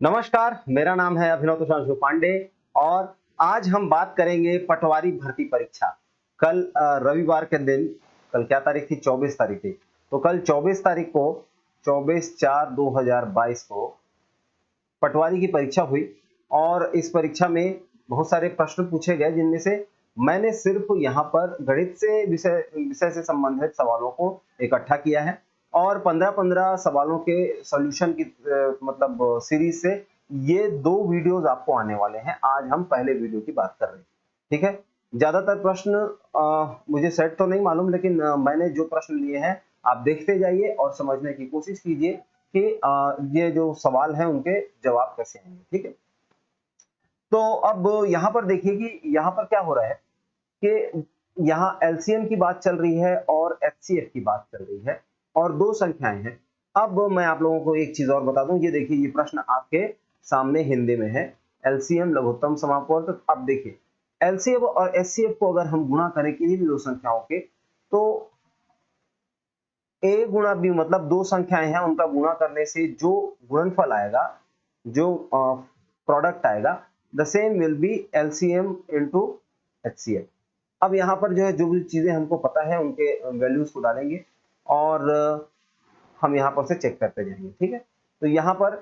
नमस्कार, मेरा नाम है अभिनव तुषांशु पांडे और आज हम बात करेंगे पटवारी भर्ती परीक्षा। कल रविवार के दिन, कल क्या तारीख थी? 24 तारीख थी। तो कल 24 तारीख को 24/4/2022 को पटवारी की परीक्षा हुई और इस परीक्षा में बहुत सारे प्रश्न पूछे गए, जिनमें से मैंने सिर्फ यहाँ पर गणित से विषय विषय से संबंधित सवालों को इकट्ठा किया है और 15-15 सवालों के सॉल्यूशन की मतलब सीरीज से ये दो वीडियोस आपको आने वाले हैं। आज हम पहले वीडियो की बात कर रहे हैं, ठीक है। ज्यादातर प्रश्न मुझे सेट तो नहीं मालूम, लेकिन मैंने जो प्रश्न लिए हैं आप देखते जाइए और समझने की कोशिश कीजिए कि ये जो सवाल हैं उनके जवाब कैसे आएंगे, ठीक है। तो अब यहाँ पर देखिए कि यहाँ पर क्या हो रहा है कि यहाँ एलसीएम की बात चल रही है और एचसीएफ की बात चल रही है और दो संख्याएं हैं। अब मैं आप लोगों को एक चीज और बता दूं, ये देखिए ये प्रश्न आपके सामने हिंदी में है। एलसीएम लघुत्तम समापवर्त। अब देखिए एलसीएम और एचसीएफ को अगर हम गुणा करें किन्हीं भी दो संख्याओं के, तो a गुणा b मतलब दो संख्याएं हैं, उनका गुणा करने से जो गुणनफल आएगा, जो प्रोडक्ट आएगा, the same will be LCM into HCF. अब यहाँ पर जो है जो भी चीजें हमको पता है उनके वैल्यूज को डालेंगे और हम यहाँ पर से चेक करते जाएंगे, ठीक है। तो यहाँ पर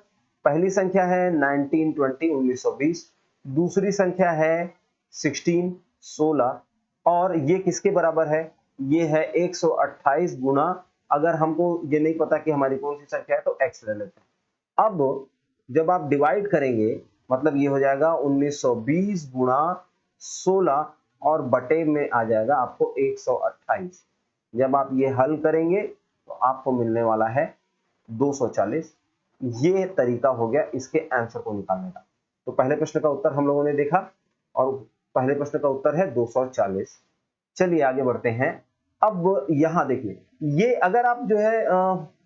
पहली संख्या है 1920 दूसरी संख्या है 16 और ये किसके बराबर है? ये है 128 गुना, अगर हमको ये नहीं पता कि हमारी कौन सी संख्या है तो x ले लेते हैं। अब जब आप डिवाइड करेंगे मतलब ये हो जाएगा 1920 गुणा 16 और बटे में आ जाएगा आपको 128। जब आप ये हल करेंगे तो आपको मिलने वाला है 240। ये तरीका हो गया इसके आंसर को निकालने का। तो पहले प्रश्न का उत्तर हम लोगों ने देखा और पहले प्रश्न का उत्तर है 240। चलिए आगे बढ़ते हैं। अब यहाँ देखिए, ये अगर आप जो है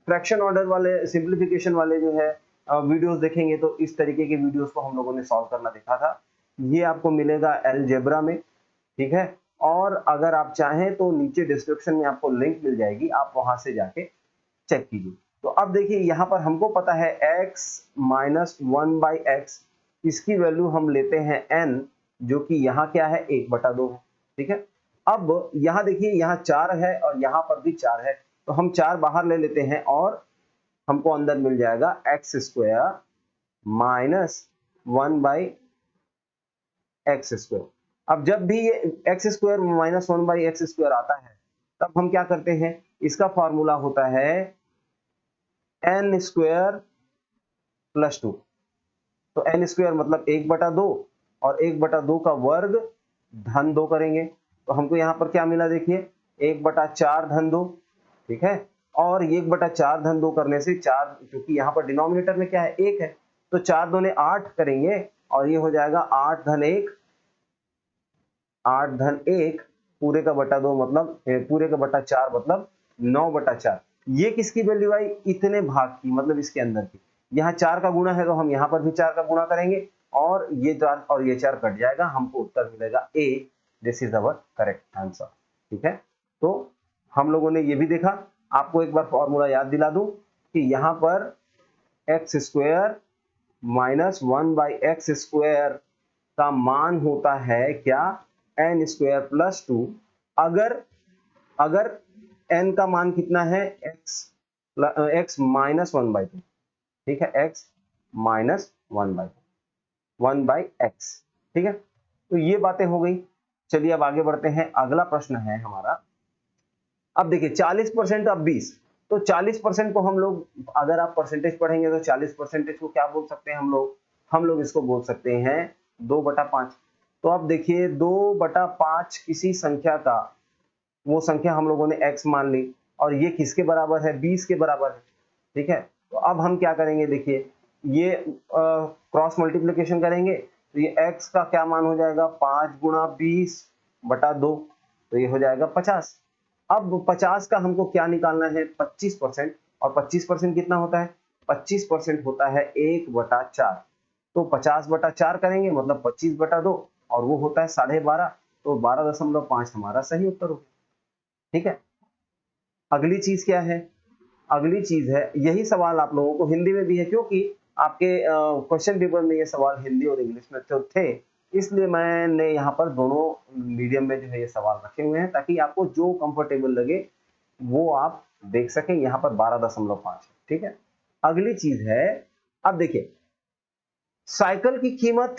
फ्रैक्शन ऑर्डर वाले, सिंप्लीफिकेशन वाले जो है वीडियोस देखेंगे तो इस तरीके के वीडियोस को हम लोगों ने सॉल्व करना देखा था। ये आपको मिलेगा अलजेब्रा में, ठीक है। और अगर आप चाहें तो नीचे डिस्क्रिप्शन में आपको लिंक मिल जाएगी, आप वहां से जाके चेक कीजिए। तो अब देखिए यहाँ पर हमको पता है x माइनस 1/x, इसकी वैल्यू हम लेते हैं n, जो कि यहाँ क्या है 1/2 है, ठीक है। अब यहाँ देखिए यहाँ 4 है और यहाँ पर भी 4 है, तो हम 4 बाहर ले लेते हैं और हमको अंदर मिल जाएगा x square minus 1/x square. अब जब भी ये x square minus 1/x square आता है तब हम क्या करते हैं, इसका फॉर्मूला होता है n स्क्वायर प्लस 2। तो n स्क्वायर मतलब 1/2 और 1/2 का वर्ग धन 2 करेंगे तो हमको यहाँ पर क्या मिला, देखिए 1/4 धन 2, ठीक है। और 1/4 धन 2 करने से 4, क्योंकि यहाँ पर डिनोमिनेटर में क्या है 1 है, तो 4 दूने 8 करेंगे और ये हो जाएगा 8 धन 1, 8 धन 1 पूरे का बटा 2 मतलब पूरे का बटा 4 मतलब 9/4। ये किसकी वैल्यू आई? इतने भाग की, मतलब इसके अंदर की। यहाँ 4 का गुणा है तो हम यहाँ पर भी 4 का गुणा करेंगे और ये 4 और ये 4 कट जाएगा, हमको उत्तर मिलेगा A. This is our correct answer, ठीक है। तो हम लोगों ने ये भी देखा। आपको एक बार फॉर्मूला याद दिला दूं कि यहाँ पर x square minus 1/x square का मान होता है क्या? n square plus 2। अगर n का मान कितना है? x माइनस 1/2, ठीक है, x माइनस 1/x, ठीक है। तो ये बातें हो गई। चलिए अब आगे बढ़ते हैं। अगला प्रश्न है हमारा। अब देखिए 40% अब 20, तो 40% को हम लोग, अगर आप परसेंटेज पढ़ेंगे तो 40% को क्या बोल सकते हैं हम लोग इसको बोल सकते हैं 2/5। तो अब देखिए 2/5 किसी संख्या का, वो संख्या हम लोगों ने x मान ली और ये किसके बराबर है? 20 के बराबर है, ठीक है। तो अब हम क्या करेंगे, देखिए ये क्रॉस मल्टीप्लिकेशन करेंगे तो ये x का क्या मान हो जाएगा? 5 गुणा 20/2, तो ये हो जाएगा 50। अब 50 का हमको क्या निकालना है? 25%। और 25% कितना होता है? 25% होता है 1/4। तो 50/4 करेंगे मतलब 25/2 और वो होता है 12.5, तो 12.5 हमारा सही उत्तर होगा, ठीक है। अगली चीज क्या है? अगली चीज है, यही सवाल आप लोगों को हिंदी में भी है, क्योंकि आपके क्वेश्चन पेपर में ये सवाल हिंदी और इंग्लिश में तो थे, इसलिए मैंने यहाँ पर दोनों मीडियम में जो है ये सवाल रखे हुए हैं, ताकि आपको जो कंफर्टेबल लगे वो आप देख सकें। यहाँ पर 12.5 है, ठीक है। अगली चीज है, अब देखिए साइकिल की कीमत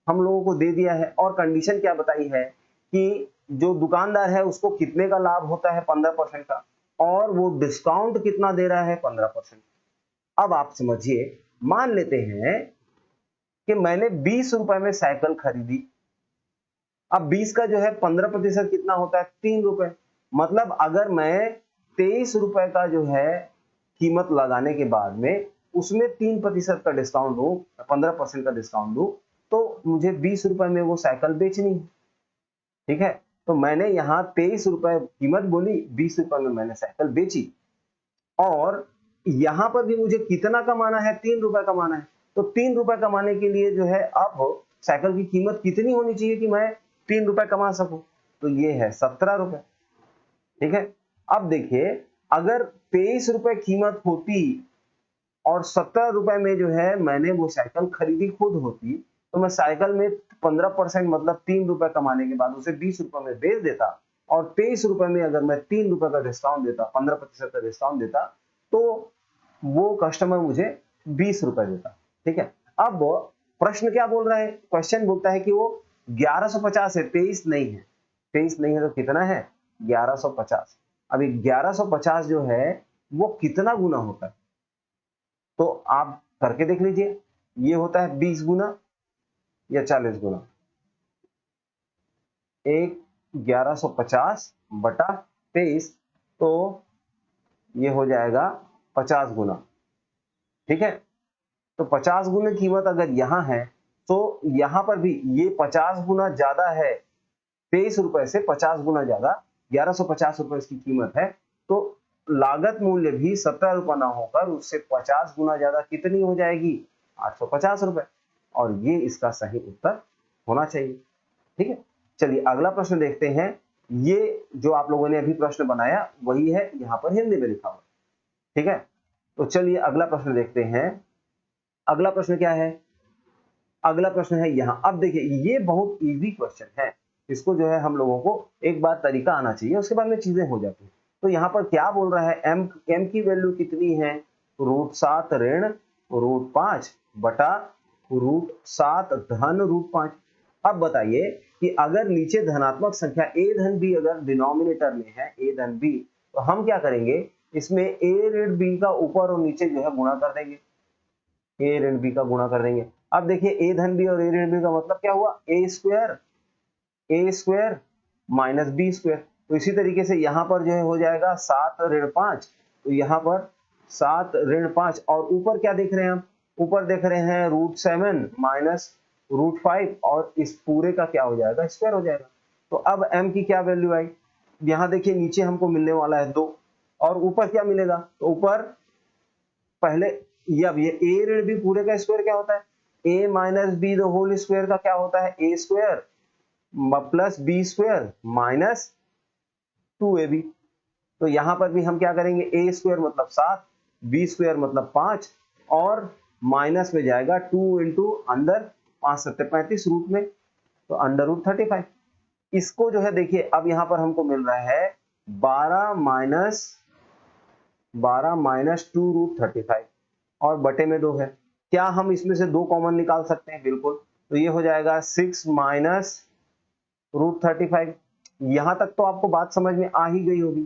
हम लोगों को दे दिया है और कंडीशन क्या बताई है कि जो दुकानदार है उसको कितने का लाभ होता है, 15% का, और वो डिस्काउंट कितना दे रहा है, 15%। अब आप समझिए, मान लेते हैं कि मैंने 20 रुपए में साइकिल खरीदी। अब 20 का जो है 15% कितना होता है, 3 रुपए। मतलब अगर मैं 23 रुपए का जो है कीमत लगाने के बाद में उसमें 3% का डिस्काउंट दूं, 15% का डिस्काउंट दूं, तो मुझे 20 रुपए में वो साइकिल बेचनी है, ठीक है। तो मैंने यहाँ 23 रुपए कीमत बोली, 20 रुपए में मैंने साइकिल बेची, और यहां पर भी मुझे कितना कमाना है, 3 रुपए कमाना है। तो 3 रुपए कमाने के लिए जो है अब साइकिल की कीमत कितनी होनी चाहिए कि मैं 3 रुपए कमा सकूं, तो ये है 17 रुपए, ठीक है। अब देखिए, अगर 23 रुपए कीमत होती और 17 रुपए में जो है मैंने वो साइकिल खरीदी खुद होती, तो मैं साइकिल में 15% मतलब 3 रुपए कमाने के बाद उसे 20 रुपए में बेच देता, और 23 रुपए में अगर मैं 3 रुपए का डिस्काउंट देता, 15% का डिस्काउंट देता, तो वो कस्टमर मुझे 20 रुपए देता, ठीक है। अब प्रश्न क्या बोल रहा है, क्वेश्चन बोलता है कि वो 1150 है, 23 नहीं है। 23 नहीं है तो कितना है, 1150। अभी 1150 जो है वो कितना गुना होता है, तो आप करके देख लीजिए। ये होता है 20 गुना या 40 गुना। 1150 बटा 23, तो ये हो जाएगा 50 गुना, ठीक है। तो 50 गुना कीमत अगर यहां है, तो यहां पर भी ये 50 गुना ज्यादा है, 23 रुपए से 50 गुना ज्यादा, 1150 रुपए इसकी कीमत है। तो लागत मूल्य भी 17 रुपए ना होकर उससे 50 गुना ज्यादा कितनी हो जाएगी, 850 रुपए। और ये इसका सही उत्तर होना चाहिए, ठीक है। चलिए अगला प्रश्न देखते हैं। ये जो आप लोगों ने अभी प्रश्न बनाया वही है, यहाँ पर हिंदी में लिखा हुआ, ठीक है। तो चलिए अगला प्रश्न देखते हैं। अगला प्रश्न क्या है, अगला प्रश्न है यहाँ। अब देखिए ये बहुत इजी क्वेश्चन है, इसको जो है हम लोगों को एक बार तरीका आना चाहिए, उसके बाद में चीजें हो जाती हैं। तो यहाँ पर क्या बोल रहा है, m की वैल्यू कितनी है, √7 ऋण √5 बटा √7 धन √5। अब बताइए कि अगर नीचे धनात्मक संख्या a धन b अगर डिनोमिनेटर में है, a धन b, तो हम क्या करेंगे, इसमें a ऋण b का ऊपर और नीचे जो है गुणा कर देंगे, a ऋण b का गुणा कर देंगे। अब देखिए a धन b और a ऋण b का मतलब क्या हुआ, a square minus b square. तो इसी तरीके से यहाँ पर जो है हो जाएगा 7 ऋण 5, तो यहाँ पर 7 ऋण 5, और ऊपर क्या देख रहे हैं हम, ऊपर देख रहे हैं √7 माइनस √5, और इस पूरे का क्या हो जाएगा, स्क्वायर हो जाएगा। तो अब m की क्या वैल्यू आई, यहाँ देखिए नीचे हमको मिलने वाला है 2, और ऊपर क्या मिलेगा, तो ऊपर पहले अब ये a ऋण b पूरे का स्क्वायर क्या होता है, a minus B the whole square का क्या होता है, a square plus B square minus 2ab। तो यहां पर भी हम क्या करेंगे, a स्क्वायर मतलब 7, b स्क्वायर मतलब 5, और माइनस में जाएगा 2 इंटू अंदर 5 7 35 रूट में, तो अंडर रूट 35। इसको जो है देखिए अब यहां पर हमको मिल रहा है 12 माइनस 2√35 और बटे में 2 है। क्या हम इसमें से 2 कॉमन निकाल सकते हैं, बिल्कुल। तो ये हो जाएगा 6 माइनस √35। यहां तक तो आपको बात समझ में आ ही गई होगी,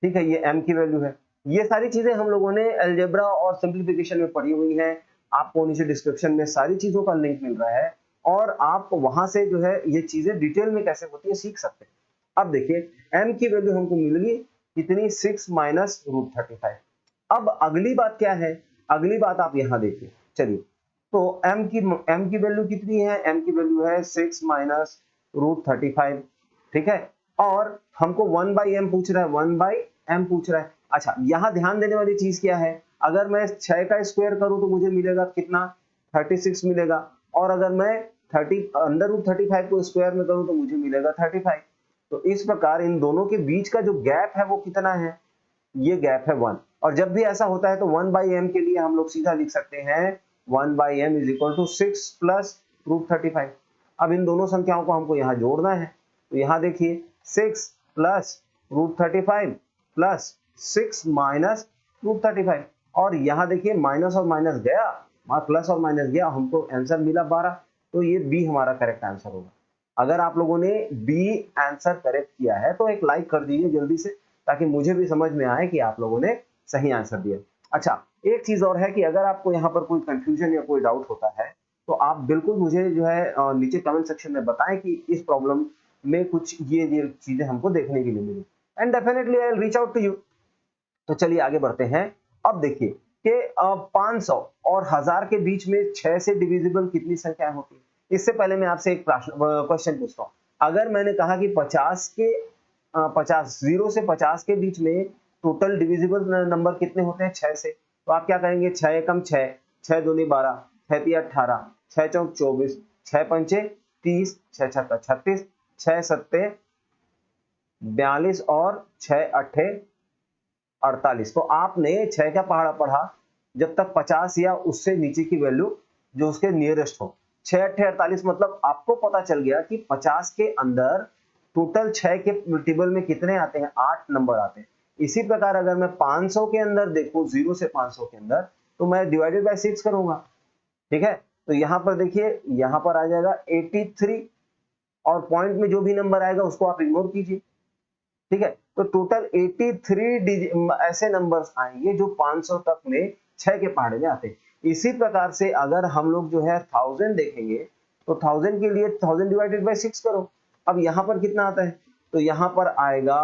ठीक है। ये m की वैल्यू है। ये सारी चीजें हम लोगों ने अलजेब्रा और सिंप्लीफिकेशन में पढ़ी हुई हैं, आपको नीचे डिस्क्रिप्शन में सारी चीजों का लिंक मिल रहा है, और आप वहां से जो है ये चीजें डिटेल में कैसे होती है सीख सकते हैं। अब देखिए m की वैल्यू हमको मिल गई कितनी, 6 माइनस √35। अब अगली बात क्या है, अगली बात आप यहां देखिए। चलिए, तो m की वैल्यू कितनी है, m की वैल्यू है 6 माइनस √35, ठीक है। और हमको 1/m पूछ रहा है, 1/m पूछ रहा है। अच्छा, यहां ध्यान देने वाली चीज क्या है, अगर मैं 6 का स्क्वायर करूं तो मुझे मिलेगा कितना, 36 मिलेगा, और अगर मैं 30 अंडर रूट 35 को स्क्वायर में करूं तो मुझे मिलेगा 35। तो इस प्रकार इन दोनों के बीच का जो गैप है वो कितना है, ये गैप है 1। और जब भी ऐसा होता है तो 1/m के लिए हम लोग सीधा लिख सकते हैं 1/m is equal to 6 plus √35। अब इन दोनों संख्याओं को हमको यहाँ जोड़ना है, तो यहाँ देखिए 6 प्लस √35 प्लस 6 माइनस √35, और यहाँ देखिए माइनस और माइनस गया, प्लस और माइनस गया, हमको आंसर मिला 12। तो ये बी हमारा करेक्ट आंसर होगा। अगर आप लोगों ने बी आंसर करेक्ट किया है तो एक लाइक कर दीजिए जल्दी से, ताकि मुझे भी समझ में आए कि आप लोगों ने सही आंसर दिया। अच्छा, एक चीज और है कि अगर आपको यहाँ पर कोई कंफ्यूजन या कोई डाउट होता है तो आप बिल्कुल मुझे जो है नीचे कमेंट सेक्शन में बताएं कि इस प्रॉब्लम में कुछ ये चीजें हमको देखने के लिए मिली, and definitely I will reach out to you. तो चलिए आगे बढ़ते हैं। अब देखिए कि 500 और 1000 के बीच में 6 से डिविजिबल कितनी संख्याएं होती है। इससे पहले मैं आपसे एक क्वेश्चन पूछता हूँ। अगर मैंने कहा कि 50 0 से 50 के बीच में टोटल डिविजिबल नंबर कितने होते हैं 6 से, तो आप क्या करेंगे? 6 एकम 6, 6 दूनी 12, 6 तिया 18, 6 चौक 24, 6 पंचे 30, 6 छक्का 36, 6 सत्ते 42 और 6 अट्ठे 48। तो आपने 6 का पहाड़ा पढ़ा जब तक 50 या उससे नीचे की वैल्यू जो उसके नियरेस्ट हो। 6 अट्ठे 48 मतलब आपको पता चल गया कि 50 के अंदर टोटल 6 के मल्टीपल में कितने आते हैं? 8 नंबर आते हैं। इसी प्रकार अगर मैं 500 के अंदर देखूं, 0 से 500 के अंदर, तो मैं डिवाइडेड बाय 6 करूंगा। ठीक है, तो यहां पर देखिए, यहां पर आ जाएगा 83, और पॉइंट में जो भी नंबर आएगा उसको आप इग्नोर कीजिए। ठीक है, तो टोटल 83 ऐसे नंबर्स आएंगे जो 500 तक में 6 के पहाड़े में आते हैं। इसी प्रकार से अगर हम लोग जो है 1000 देखेंगे, तो 1000 के लिए 1000 डिवाइडेड बाय 6 करो। अब यहां पर कितना आता है? तो यहां पर आएगा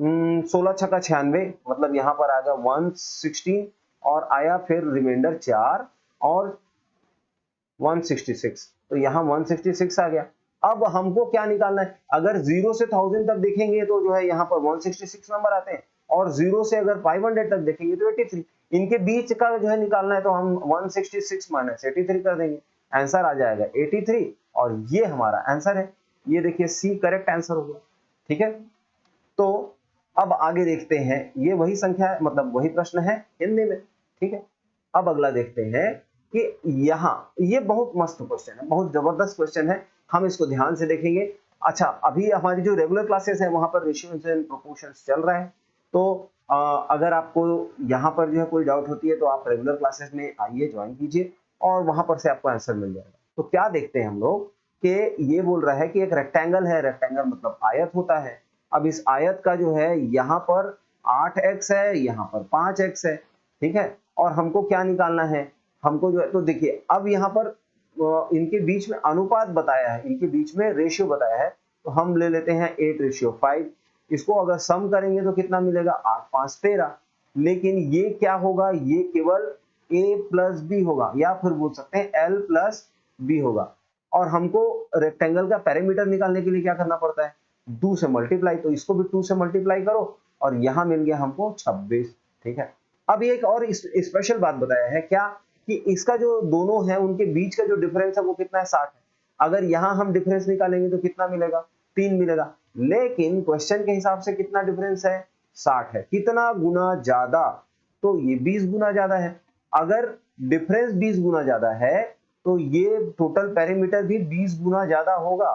16 छक्का 96, मतलब यहां पर आएगा 116, और आया फिर रिमाइंडर 4 और 166, तो यहाँ 166 आ गया। अब हमको क्या निकालना है? अगर 0 से 1000 तक देखेंगे तो जो है यहाँ पर 166 नंबर आते हैं, और 0 से अगर 500 तक देखेंगे तो 83। इनके बीच का जो है निकालना है, तो हम 166 माइनस 83 कर देंगे, आंसर आ जाएगा 83, और ये हमारा आंसर है। ये देखिए सी करेक्ट आंसर हो गया। ठीक है, तो अब आगे देखते हैं। ये वही संख्या है, मतलब वही प्रश्न है हिंदी में। ठीक है, अब अगला देखते हैं कि यहाँ ये बहुत मस्त क्वेश्चन है, बहुत जबरदस्त क्वेश्चन है, हम इसको ध्यान से देखेंगे। अच्छा, अभी हमारी जो रेगुलर क्लासेस है वहां पर रेशियोज एंड प्रोपोर्शंस चल रहा है, तो अगर आपको यहाँ पर जो है कोई डाउट होती है तो आप रेगुलर क्लासेस में आइए, ज्वाइन कीजिए, और वहां पर से आपको आंसर मिल जाएगा। तो क्या देखते हैं हम लोग कि ये बोल रहा है कि एक रेक्टेंगल है, रेक्टेंगल मतलब आयत होता है। अब इस आयत का जो है यहाँ पर 8x है, यहाँ पर 5x है। ठीक है, और हमको क्या निकालना है? हमको जो है, तो देखिए अब यहाँ पर इनके बीच में अनुपात बताया है, इनके बीच में रेशियो बताया है, तो हम ले लेते हैं 8:5। इसको अगर सम करेंगे तो कितना मिलेगा? 8 5 13। लेकिन ये क्या होगा? ये केवल a प्लस बी होगा, या फिर बोल सकते हैं l प्लस बी होगा। और हमको रेक्टेंगल का पेरीमीटर निकालने के लिए क्या करना पड़ता है? 2 से मल्टीप्लाई, तो इसको भी 2 से मल्टीप्लाई करो, और यहाँ मिल गया हमको 26। ठीक है, अब एक और स्पेशल बात बताया है, क्या कि इसका जो दोनों है उनके बीच का जो डिफरेंस है वो कितना है? 60 है। अगर यहाँ हम डिफरेंस निकालेंगे तो कितना मिलेगा? 3 मिलेगा। लेकिन क्वेश्चन के हिसाब से कितना डिफरेंस है? 60 है। कितना गुना ज्यादा? तो ये 20 गुना ज्यादा है। अगर डिफरेंस 20 गुना ज्यादा है तो ये टोटल पेरीमीटर भी 20 गुना ज्यादा होगा।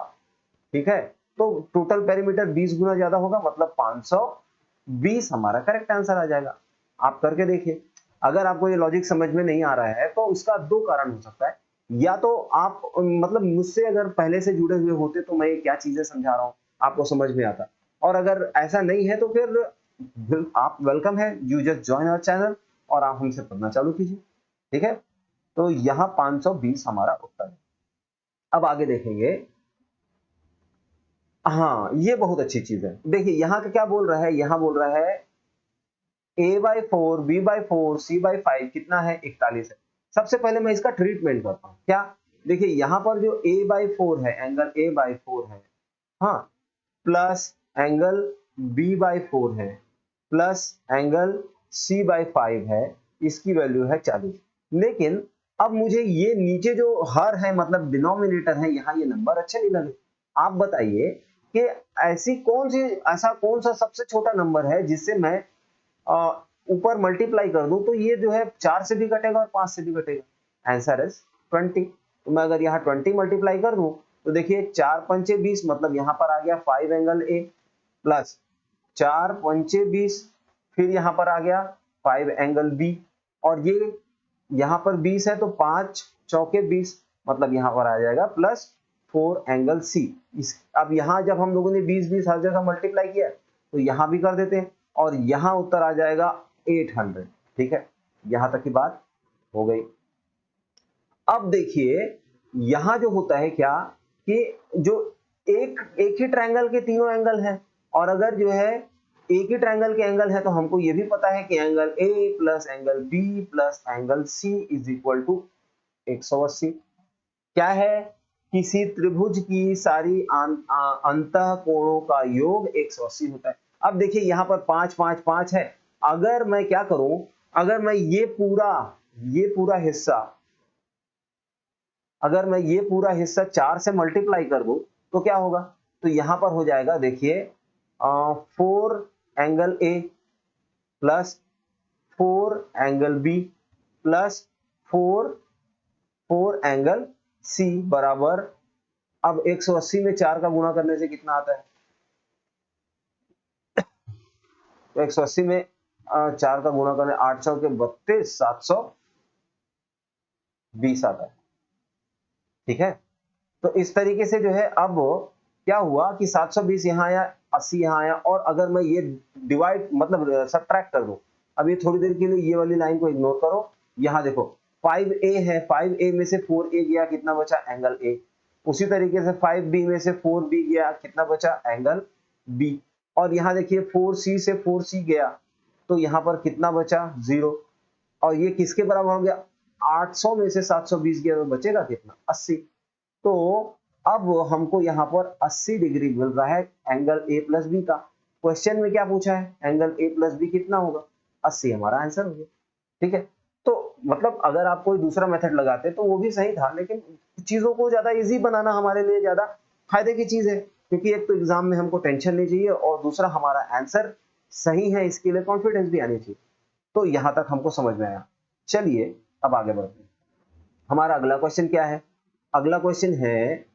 ठीक है, तो टोटल पेरीमीटर 20 गुना ज्यादा होगा, मतलब 520 हमारा करेक्ट आंसर आ जाएगा। आप करके देखिए। अगर आपको ये लॉजिक समझ में नहीं आ रहा है तो इसका 2 कारण हो सकता है। या तो आप मतलब मुझसे अगर पहले से जुड़े हुए होते तो मैं क्या चीजें समझा रहा हूँ आपको समझ में आता, और अगर ऐसा नहीं है तो फिर आप वेलकम है, you just join our channel और आप हमसे पढ़ना चालू कीजिए। ठीक है, तो यहाँ 520 हमारा उत्तर है। अब आगे देखेंगे। हाँ, ये बहुत अच्छी चीज है। देखिए यहाँ का क्या बोल रहा है? यहाँ बोल रहा है a/4, b/4, c/5 कितना है? 41 है। सबसे पहले मैं इसका ट्रीटमेंट करता हूँ। क्या? देखिए यहाँ पर जो a/4 है, एंगल a/4 है, हाँ, प्लस एंगल b/4 है, प्लस एंगल c/5 है, इसकी वैल्यू है 40। लेकिन अब मुझे ये नीचे जो हर है, मतलब डिनोमिनेटर है, यहाँ ये नंबर अच्छे नहीं लगे। आप बताइए कि ऐसा कौन सा सबसे छोटा नंबर है जिससे मैं ऊपर मल्टीप्लाई कर दूं तो ये जो है 4 से भी कटेगा और 5 से भी कटेगा। Answer is 20। तो मैं अगर यहाँ 20 मल्टीप्लाई कर दूं तो देखिए 4 पंचे 20, मतलब यहाँ पर आ गया 5 एंगल ए प्लस 4 पंचे 20, फिर यहाँ पर आ गया 5 एंगल बी, और ये यहाँ पर 20 है तो 5 चौके 20, मतलब यहाँ पर आ जाएगा प्लस 4 एंगल सी। अब यहाँ जब हम लोगों ने 20 हर जगह मल्टीप्लाई किया तो यहाँ भी कर देते हैं, और यहाँ उत्तर आ जाएगा 800। ठीक है, यहाँ तक की बात हो गई। अब देखिए यहाँ जो होता है क्या कि जो एक ही ट्रायंगल के तीनों एंगल हैं, और अगर जो है एक ही ट्रायंगल के एंगल है तो हमको ये भी पता है कि angle A plus angle B plus angle C is equal to 180। क्या है, किसी त्रिभुज की सारी अंतः कोणों का योग 180 होता है। अब देखिए यहाँ पर 5 5 5 है, अगर मैं क्या करूं, अगर मैं ये पूरा हिस्सा, अगर मैं ये पूरा हिस्सा 4 से मल्टीप्लाई कर दूं तो क्या होगा, तो यहां पर हो जाएगा देखिए 4 angle A plus 4 angle B plus 4 angle C बराबर, अब 180 में 4 का गुणा करने से कितना आता है, तो 180 में 4 का गुणा करने 8 चौके 32, 720 आता है। ठीक है, तो इस तरीके से जो है अब क्या हुआ कि 720 यहाँ आया, 80 यहाँ आया, और अगर मैं ये डिवाइड मतलब सब्ट्रैक्ट कर दूं, अब ये थोड़ी देर के लिए ये वाली लाइन को इग्नोर करो, यहाँ देखो 5a है, 5a में से 4a गया, कितना बचा, एंगल a। उसी तरीके से 5b में से 4b गया, कितना बचा, एंगल b। और यहाँ देखिए 4c से 4c गया तो यहाँ पर कितना बचा, 0। और ये किसके बराबर हो गया, 800 में से 720 गया तो बचेगा कितना, 80। तो अब हमको यहाँ पर 80 डिग्री मिल रहा है एंगल ए प्लस बी का। क्वेश्चन में क्या पूछा है, एंगल ए प्लस बी कितना होगा, 80 हमारा आंसर हो गया। ठीक है, तो मतलब अगर आप कोई दूसरा मेथड लगाते तो वो भी सही था, लेकिन चीजों को ज्यादा इजी बनाना हमारे लिए ज्यादा फायदे की चीज है, क्योंकि एक तो एग्जाम में हमको टेंशन नहीं चाहिए, और दूसरा हमारा आंसर सही है, इसके लिए कॉन्फिडेंस भी आनी चाहिए। तो यहां तक हमको समझ में आया। चलिए अब आगे बढ़ते हैं। हमारा अगला क्वेश्चन क्या है, अगला क्वेश्चन है,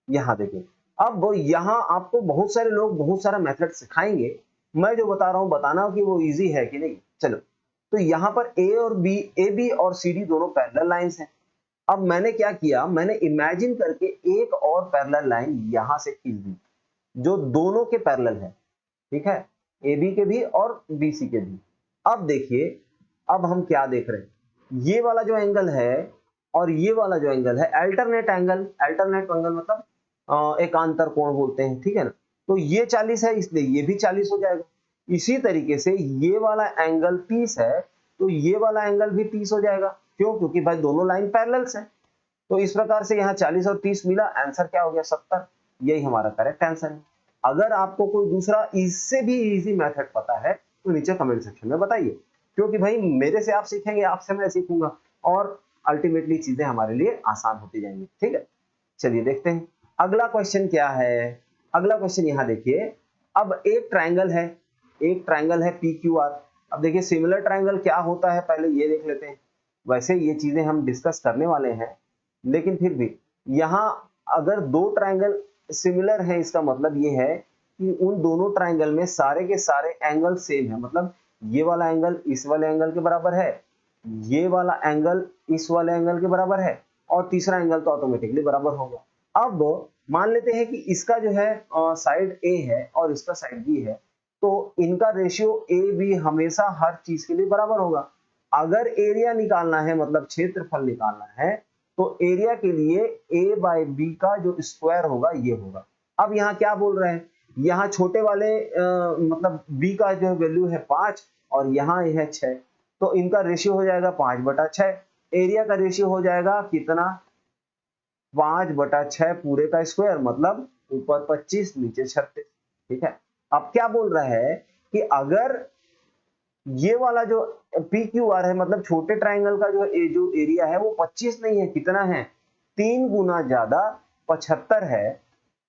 यहां देखिए। अब यहां आपको बहुत सारे लोग बहुत सारा मेथड सिखाएंगे, मैं जो बता रहा हूं बताना कि वो इजी है कि नहीं। चलो, तो यहां पर ए और बी, ए बी और सी डी दोनों पैरेलल लाइंस हैं। अब मैंने क्या किया, मैंने इमेजिन करके एक और पैरेलल लाइन यहां से खींच दी जो दोनों के पैरेलल है। ठीक है, ए बी के भी और बी सी के भी। अब देखिए, अब हम क्या देख रहे हैं, ये वाला जो एंगल है और ये वाला जो एंगल है, अल्टरनेट एंगल, अल्टरनेट एंगल मतलब एकांतर कोण बोलते हैं। ठीक है ना, तो ये 40 है, इसलिए ये भी 40 हो जाएगा। इसी तरीके से ये वाला एंगल 30 है तो ये वाला एंगल भी 30 हो जाएगा। क्यों, क्योंकि भाई दोनों लाइन पैरेलल्स हैं। तो इस प्रकार से यहाँ 40 और 30 मिला, आंसर क्या हो गया, 70। यही हमारा करेक्ट आंसर है। अगर आपको कोई दूसरा इससे भी इजी मेथड पता है तो नीचे कमेंट सेक्शन में बताइए, क्योंकि भाई मेरे से आप सीखेंगे, आपसे मैं सीखूंगा, और अल्टीमेटली चीजें हमारे लिए आसान होती जाएंगी। ठीक है, चलिए देखते हैं अगला क्वेश्चन क्या है। अगला क्वेश्चन यहाँ देखिए, अब एक ट्रायंगल है, एक ट्रायंगल है पी क्यू आर। अब देखिए सिमिलर ट्रायंगल क्या होता है पहले ये देख लेते हैं। वैसे ये चीजें हम डिस्कस करने वाले हैं, लेकिन फिर भी यहाँ अगर दो ट्रायंगल सिमिलर है, इसका मतलब ये है कि उन दोनों ट्रायंगल में सारे के सारे एंगल सेम है। मतलब ये वाला एंगल इस वाले एंगल के बराबर है, ये वाला एंगल इस वाले एंगल के बराबर है, और तीसरा एंगल तो ऑटोमेटिकली बराबर होगा। अब मान लेते हैं कि इसका जो है साइड ए है और इसका साइड बी है, तो इनका रेशियो ए बी हमेशा हर चीज के लिए बराबर होगा। अगर एरिया निकालना है, मतलब क्षेत्रफल निकालना है, तो एरिया के लिए ए बाय बी का जो स्क्वायर होगा ये होगा। अब यहाँ क्या बोल रहे हैं, यहाँ छोटे वाले मतलब बी का जो वैल्यू है 5 और यहाँ है 6, तो इनका रेशियो हो जाएगा 5/6। एरिया का रेशियो हो जाएगा कितना, 5/6 पूरे का स्क्वायर, मतलब ऊपर 25 नीचे 36। ठीक है, अब क्या बोल रहा है कि अगर ये वाला जो पी क्यू आर है, मतलब छोटे ट्राइंगल का जो एरिया है वो 25 नहीं है, कितना है, 3 गुना ज्यादा 75 है।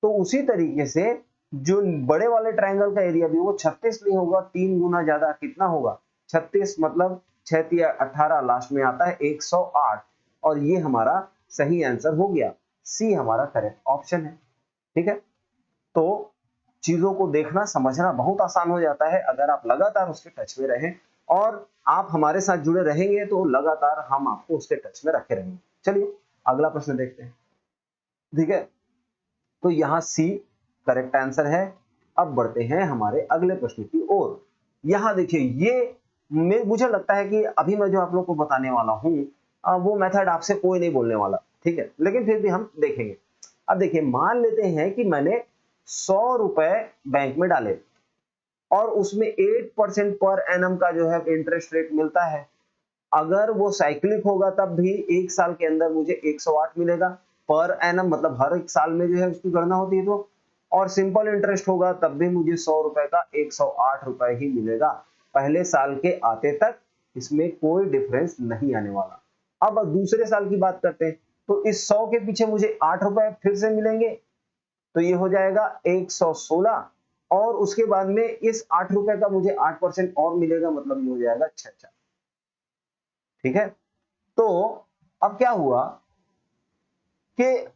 तो उसी तरीके से जो बड़े वाले ट्राइंगल का एरिया भी वो 36 नहीं होगा, 3 गुना ज्यादा कितना होगा, 36 मतलब 6 18 लास्ट में आता है 108 और ये हमारा सही आंसर हो गया। सी हमारा करेक्ट ऑप्शन है। ठीक है, तो चीजों को देखना समझना बहुत आसान हो जाता है अगर आप लगातार उसके टच में रहें और आप हमारे साथ जुड़े रहेंगे तो लगातार हम आपको उसके टच में रखे रहेंगे। चलिए अगला प्रश्न देखते हैं। ठीक है, तो यहां सी करेक्ट आंसर है। अब बढ़ते हैं हमारे अगले प्रश्न की ओर। यहां देखिए, ये मुझे लगता है कि अभी मैं जो आप लोग को बताने वाला हूं वो मेथड आपसे कोई नहीं बोलने वाला, ठीक है, लेकिन फिर भी हम देखेंगे। अब देखिए, मान लेते हैं कि मैंने 100 रुपए बैंक में डाले और उसमें 8% पर एनम का जो है इंटरेस्ट रेट मिलता है। अगर वो साइक्लिक होगा तब भी एक साल के अंदर मुझे 108 मिलेगा पर एनम, मतलब हर एक साल में जो है उसकी गणना होती है तो, और सिंपल इंटरेस्ट होगा तब भी मुझे 100 रुपए का 108 रुपए ही मिलेगा। पहले साल के आते तक इसमें कोई डिफरेंस नहीं आने वाला। अब दूसरे साल की बात करते हैं, तो इस 100 के पीछे मुझे 8 रुपए फिर से मिलेंगे, तो ये हो जाएगा 116 और उसके बाद में इस 8 रुपए का मुझे 8% और मिलेगा, मतलब ये हो जाएगा 66। ठीक है, तो अब क्या हुआ कि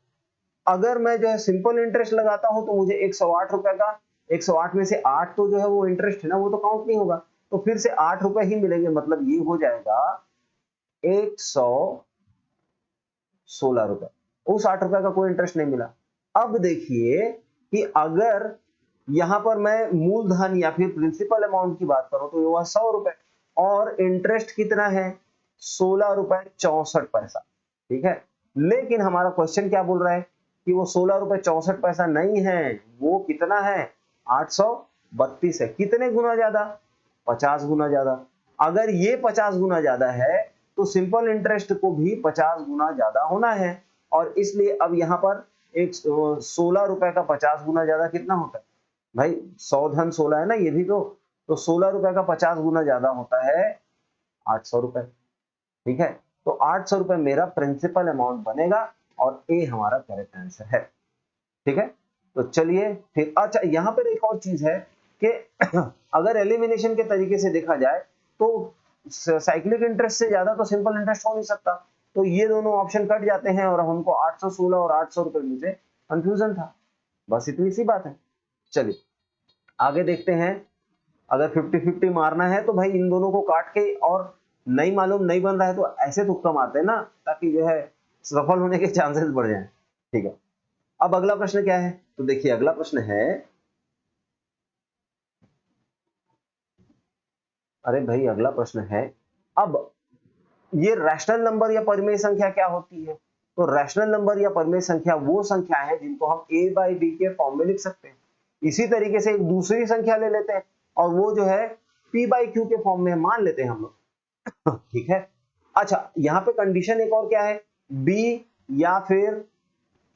अगर मैं जो है सिंपल इंटरेस्ट लगाता हूं तो मुझे 108 रुपए का, 108 में से 8 तो जो है वो इंटरेस्ट है ना, वो तो काउंट नहीं होगा, तो फिर से 8 रुपए ही मिलेंगे, मतलब ये हो जाएगा 116 रुपए। उस 8 रुपए का कोई इंटरेस्ट नहीं मिला। अब देखिए कि अगर यहां पर मैं मूलधन या फिर प्रिंसिपल अमाउंट की बात करूं तो ये हुआ 100 रुपए और इंटरेस्ट कितना है 16 रुपए 64 पैसा। ठीक है, लेकिन हमारा क्वेश्चन क्या बोल रहा है कि वो 16 रुपए 64 पैसा नहीं है, वो कितना है 832 है। कितने गुना ज्यादा? 50 गुना ज्यादा। अगर ये 50 गुना ज्यादा है तो सिंपल इंटरेस्ट को भी 50 गुना ज्यादा होना है और इसलिए अब यहां पर एक 16 रुपए का 50 गुना ज्यादा कितना होता है भाई? 100 धन 16 है ना, ये भी तो 16 रुपए का 50 गुना ज्यादा होता है 800 रुपए। ठीक है, तो 800 रुपए मेरा प्रिंसिपल अमाउंट बनेगा और ए हमारा करेक्ट आंसर है। ठीक है, तो चलिए फिर, अच्छा यहां पर एक और चीज है कि अगर एलिमिनेशन के तरीके से देखा जाए तो साइक्लिक इंटरेस्ट से ज्यादा तो सिंपल इंटरेस्ट हो नहीं सकता, तो ये दोनों ऑप्शन कट जाते हैं और हमको 816 और 800 रुपए में से कंफ्यूजन था। बस इतनी सी बात है। चलिए आगे देखते हैं। अगर 50-50 मारना है तो भाई इन दोनों को काट के, और नहीं मालूम नहीं बन रहा है तो ऐसे तुक्का मारते हैं ना, ताकि जो है सफल होने के चांसेस बढ़ जाएं। ठीक है, अब अगला प्रश्न क्या है? तो देखिए अगला प्रश्न है, अरे भाई अगला प्रश्न है, अब ये रैशनल नंबर या परिमेय संख्या क्या होती है? तो रैशनल नंबर या परिमेय संख्या वो संख्या है जिनको हम a बाई बी के फॉर्म में लिख सकते हैं। इसी तरीके से एक दूसरी संख्या ले लेते हैं और वो जो है p बाई क्यू के फॉर्म में मान लेते हैं हम लोग। ठीक है, अच्छा यहाँ पे कंडीशन एक और क्या है, b या फिर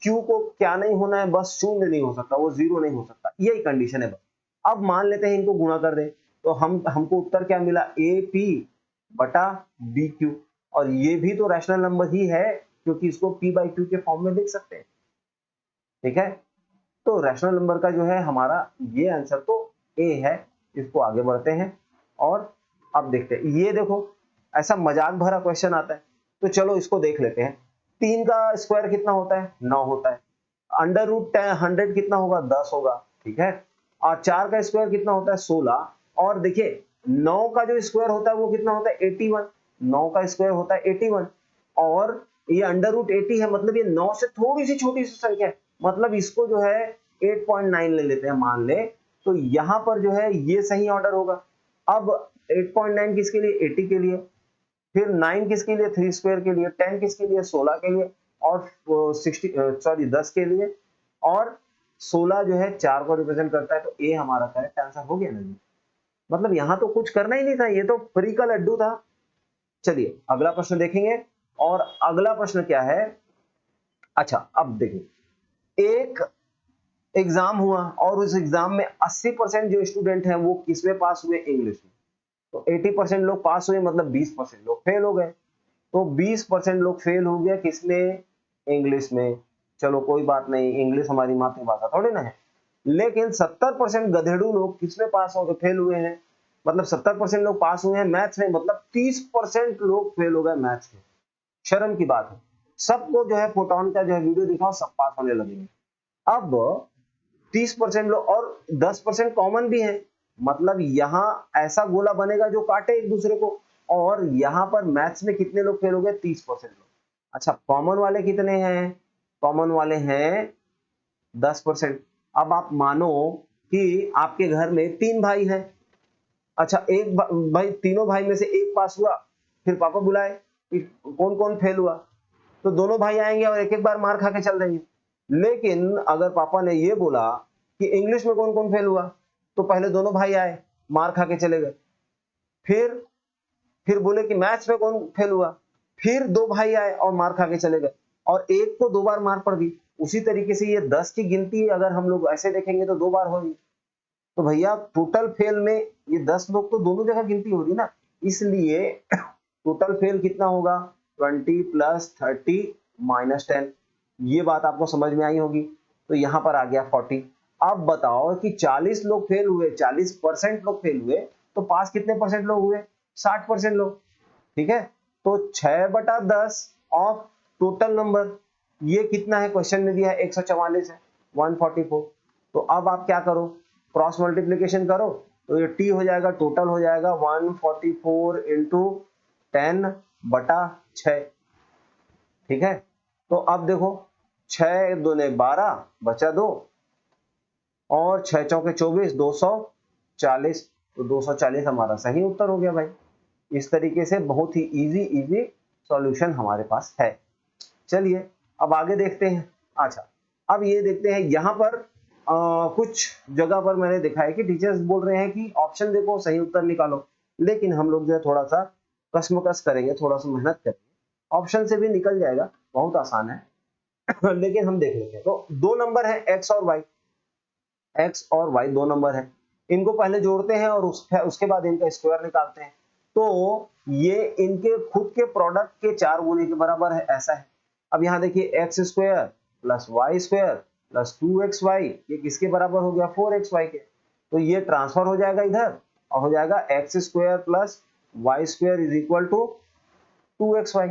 q को क्या नहीं होना है, बस शून्य नहीं हो सकता, वो जीरो नहीं हो सकता, यही कंडीशन है बस। अब मान लेते हैं इनको गुणा कर दें तो हमको उत्तर क्या मिला, ए पी बटा बी क्यू, और ये भी तो रैशनल नंबर ही है क्योंकि इसको p बाई क्यू के फॉर्म में लिख सकते हैं। ठीक है, तो रैशनल नंबर का जो है हमारा ये आंसर तो ए है। इसको आगे बढ़ते हैं और अब देखते हैं, ये देखो ऐसा मजाक भरा क्वेश्चन आता है तो चलो इसको देख लेते हैं। 3 का स्क्वायर कितना होता है? 9 होता है। अंडर रूट 100 कितना होगा? 10 होगा। ठीक है, और 4 का स्क्वायर कितना होता है? 16। और देखिए 9 का जो स्क्वायर होता है वो कितना होता है? 81। 9 का स्क्वायर होता है 81 और ये अंडर रूट 80 है, मतलब ये 9 से थोड़ी सी छोटी सी संख्या है, मतलब इसको जो है 8.9 ले लेते हैं मान ले, तो यहां पर जो है ये सही ऑर्डर होगा। अब 8.9 किसके लिए? 80 के लिए, फिर 9 किसके लिए? 3 स्क्वायर के लिए, 10 किसके लिए? 16 के लिए, और 10 के लिए, और 16 जो है 4 को रिप्रेजेंट करता है, तो ए हमारा करेक्ट आंसर हो गया ना जी। मतलब यहां तो कुछ करना ही नहीं था, ये तो फ्री का लड्डू था। चलिए अगला प्रश्न देखेंगे, और अगला प्रश्न क्या है? अच्छा अब देखिए, एक एग्जाम हुआ और उस एग्जाम में 80% जो स्टूडेंट हैं वो किसमें पास हुए? इंग्लिश में। तो 80% लोग पास हुए, मतलब 20% लोग फेल हो गए। तो 20% लोग फेल हो गया किसमें? इंग्लिश में। चलो कोई बात नहीं, इंग्लिश हमारी मातृभाषा थोड़ी ना है। लेकिन 70% गधेड़ू लोग किसमें पास हो फेल हुए हैं? मतलब 70% लोग पास हुए हैं मैथ्स में, मतलब 30% लोग फेल हो गए मैथ्स में। शर्म की बात है। सबको जो है फोटोन का जो है वीडियो दिखाओ, सब पास होने लगेंगे। अब 30% लोग और 10% कॉमन भी है, मतलब यहां ऐसा गोला बनेगा जो काटे एक दूसरे को, और यहां पर मैथ्स में कितने लोग फेल हो गए? 30% लोग। अच्छा, कॉमन वाले कितने हैं? कॉमन वाले हैं 10%। अब आप मानो कि आपके घर में 3 भाई हैं। अच्छा, एक भाई, तीनों भाई में से एक पास हुआ, फिर पापा बुलाए कि कौन कौन फेल हुआ, तो दोनों भाई आएंगे और एक एक बार मार खा के चल देंगे। लेकिन अगर पापा ने ये बोला कि इंग्लिश में कौन कौन फेल हुआ, तो पहले दोनों भाई आए, मार खा के चले गए। फिर बोले कि मैथ्स में कौन फेल हुआ, फिर 2 भाई आए और मार खा के चले गए, और एक को 2 बार मार पड़ गई। उसी तरीके से ये 10 की गिनती अगर हम लोग ऐसे देखेंगे तो 2 बार होगी। तो भैया टोटल फेल में ये 10 लोग तो दोनों जगह गिनती हो रही ना, इसलिए टोटल फेल कितना होगा? 20 प्लस 30 माइनस 10। ये बात आपको समझ में आई होगी। तो यहां पर आ गया 40। अब बताओ कि 40 लोग फेल हुए, 40% लोग फेल हुए, तो पास कितने परसेंट लोग हुए? 60% लोग। ठीक है, तो 6/10 ऑफ टोटल नंबर, ये कितना है? क्वेश्चन में दिया है 144 है, 144। तो अब आप क्या करो, क्रॉस मल्टीप्लीकेशन करो, तो ये टी हो जाएगा, टोटल हो जाएगा 144 इंटू 10/6। ठीक है, तो अब देखो 6 दूने 12 बचा 2, और 6 चौके 24, 240। तो 240 हमारा सही उत्तर हो गया भाई। इस तरीके से बहुत ही इजी सॉल्यूशन हमारे पास है। चलिए अब आगे देखते हैं। अच्छा, अब ये देखते हैं यहाँ पर कुछ जगह पर मैंने देखा है कि टीचर्स बोल रहे हैं कि ऑप्शन देखो, सही उत्तर निकालो, लेकिन हम लोग जो है थोड़ा सा कश्मकश करेंगे, थोड़ा सा मेहनत करेंगे, ऑप्शन से भी निकल जाएगा, बहुत आसान है। लेकिन हम देख लेंगे। तो 2 नंबर है एक्स और वाई, एक्स और वाई 2 नंबर है, इनको पहले जोड़ते हैं और उसके बाद इनका स्क्वायर निकालते हैं। तो ये इनके खुद के प्रोडक्ट के 4 गुने के बराबर है, ऐसा है। अब यहाँ देखिए X square plus Y square plus 2xy, ये किसके बराबर हो गया? 4xy के। तो ये ट्रांसफर हो जाएगा इधर, और हो जाएगा X square plus Y square is equal to 2xy।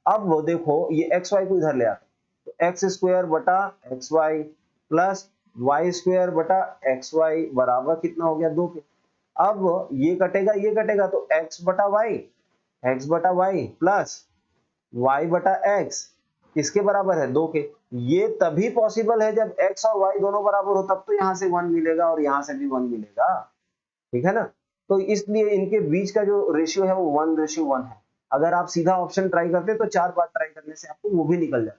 अब वो देखो ये xy को इधर ले आते, तो एक्स स्क्वायर बटा X Y plus Y square बटा एक्स वाई बराबर कितना हो गया? 2 के। अब ये कटेगा तो एक्स बटा वाई प्लस वाई बटा एक्स किसके बराबर है? 2 के। ये तभी पॉसिबल है जब एक्स और वाई दोनों बराबर हो, तब तो यहां से 1 मिलेगा और यहां से भी 1 मिलेगा। ठीक है ना? तो इसलिए इनके बीच का जो रेशियो है वो 1:1 है। अगर आप सीधा ऑप्शन ट्राई करते तो 4 बार ट्राई करने से आपको वो भी निकल जाता।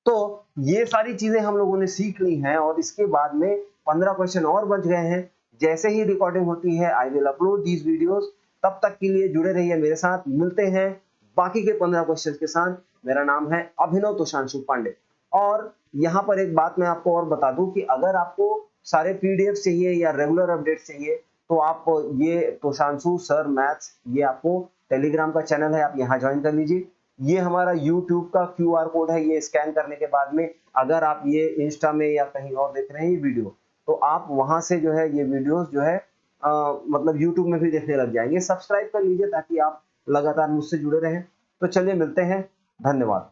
तो ये सारी चीजें हम लोगों ने सीख ली हैं, और इसके बाद में 15 क्वेश्चन और बच गए हैं। जैसे ही रिकॉर्डिंग होती है I will upload these videos. तब तक के लिए जुड़े रहिए मेरे साथ, मिलते हैं बाकी के 15 क्वेश्चन के साथ। मेरा नाम है अभिनव तोषांशु पांडे। और यहाँ पर एक बात मैं आपको और बता दूं कि अगर आपको सारे पीडीएफ चाहिए या रेगुलर अपडेट चाहिए, तो आप ये तोषांशु सर मैथ्स, ये आपको टेलीग्राम का चैनल है, आप यहाँ ज्वाइन कर लीजिए। ये हमारा YouTube का QR कोड है, ये स्कैन करने के बाद में अगर आप ये इंस्टा में या कहीं और देख रहे हैं ये वीडियो, तो आप वहां से जो है ये वीडियोस जो है मतलब YouTube में भी देखने लग जाएंगे। सब्सक्राइब कर लीजिए ताकि आप लगातार मुझसे जुड़े रहें। तो चलिए मिलते हैं, धन्यवाद।